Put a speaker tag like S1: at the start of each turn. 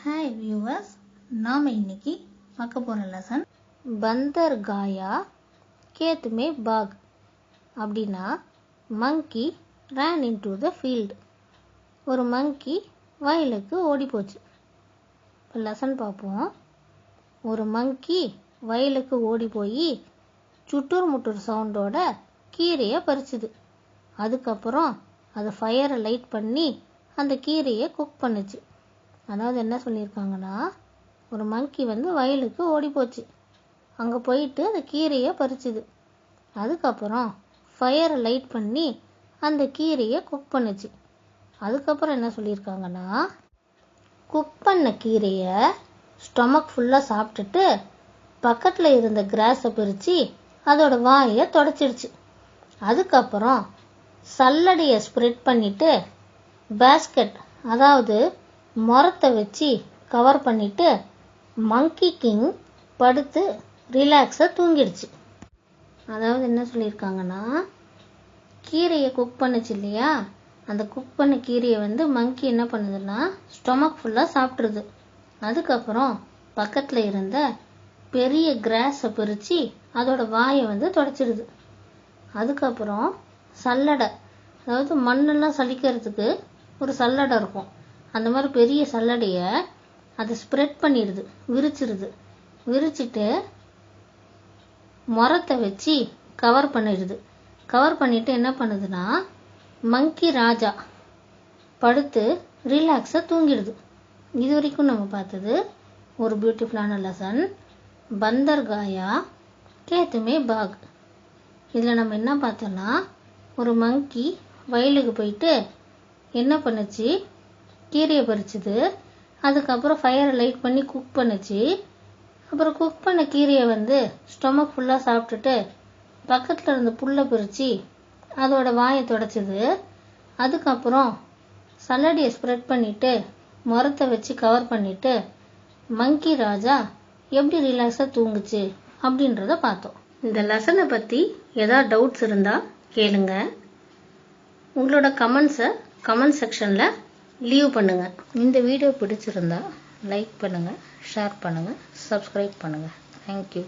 S1: Hi viewers, நாம் இன்னைக்கு பார்க்க போகிற லெசன் பந்தர் காயா கேத் மே பாக். அப்படின்னா மங்கி ran into the field. ஒரு மங்கி வயலுக்கு ஓடி போச்சு. இப்போ லெசன் பார்ப்போம். ஒரு மங்கி வயலுக்கு ஓடி போய் சுட்டூர் முட்டூர் சவுண்டோட கீரையை பறிச்சுது. அதுக்கப்புறம் அது ஃபயரை லைட் பண்ணி அந்த கீரையை குக் பண்ணுச்சு. அதாவது என்ன சொல்லியிருக்காங்கன்னா, ஒரு மங்கி வயலுக்கு ஓடி போச்சு. அங்கே போயிட்டு அந்த கீரையை பறிச்சுது. அதுக்கப்புறம் ஃபயரை லைட் பண்ணி அந்த கீரையை குக் பண்ணுச்சு. அதுக்கப்புறம் என்ன சொல்லியிருக்காங்கன்னா, குக் பண்ண கீரையை ஸ்டொமக் ஃபுல்லாக சாப்பிட்டுட்டு பக்கத்தில் இருந்த கிராஸை பிரித்து அதோட வாயை தொடச்சிடுச்சு. அதுக்கப்புறம் சல்லடையை ஸ்ப்ரெட் பண்ணிட்டு பேஸ்கெட், அதாவது மரத்தை வச்சு கவர் பண்ணிட்டு மங்கி கிங் படுத்து ரிலாக்ஸாக தூங்கிடுச்சு. அதாவது என்ன சொல்லியிருக்காங்கன்னா, கீரையை குக் பண்ணுச்சு இல்லையா, அந்த குக் பண்ண கீரையை மங்கி என்ன பண்ணுதுன்னா ஸ்டொமக் ஃபுல்லாக சாப்பிட்ருது. அதுக்கப்புறம் பக்கத்தில் இருந்த பெரிய கிராஸை பிரித்து அதோட வாயை தொடச்சிடுது. அதுக்கப்புறம் சல்லடை, அதாவது மண்ணெல்லாம் சலிக்கிறதுக்கு ஒரு சல்லடை இருக்கும், அந்த மாதிரி பெரிய சல்லடையை அதை ஸ்ப்ரெட் பண்ணிடுது, விரிச்சிட்டு மரத்தை வச்சு கவர் பண்ணிடுது. கவர் பண்ணிட்டு என்ன பண்ணுதுன்னா மங்கி ராஜா படுத்து ரிலாக்ஸாக தூங்கிடுது. இது வரைக்கும் நம்ம பார்த்தது ஒரு பியூட்டிஃபுல்லான லெசன், பந்தர் காயா கேத் மே பாக். இதில் நம்ம என்ன பார்த்தோம்னா, ஒரு மங்கி வயலுக்கு போயிட்டு என்ன பண்ணுச்சு, கீரையை பறிச்சுது. அதுக்கப்புறம் ஃபயரை லைட் பண்ணி குக் பண்ணுச்சு. அப்புறம் குக் பண்ண கீரையை ஸ்டொமக் ஃபுல்லாக சாப்பிட்டுட்டு பக்கத்தில் இருந்த புல்லை பிரித்து அதோட வாயை தொடச்சிது. அதுக்கப்புறம் சல்லடையை ஸ்ப்ரெட் பண்ணிவிட்டு மரத்தை வச்சு கவர் பண்ணிவிட்டு மங்கி ராஜா எப்படி ரிலாக்ஸாக தூங்குச்சு அப்படின்றத பார்த்தோம். இந்த லெசனை பற்றி ஏதாவது டவுட்ஸ் இருந்தால் கேளுங்க. உங்களோட கமெண்ட்ஸை கமெண்ட் செக்ஷனில் லீவ் பண்ணுங்கள். இந்த வீடியோ பிடிச்சிருந்தா லைக் பண்ணுங்கள், ஷேர் பண்ணுங்கள், சப்ஸ்கிரைப் பண்ணுங்கள். தேங்க்யூ.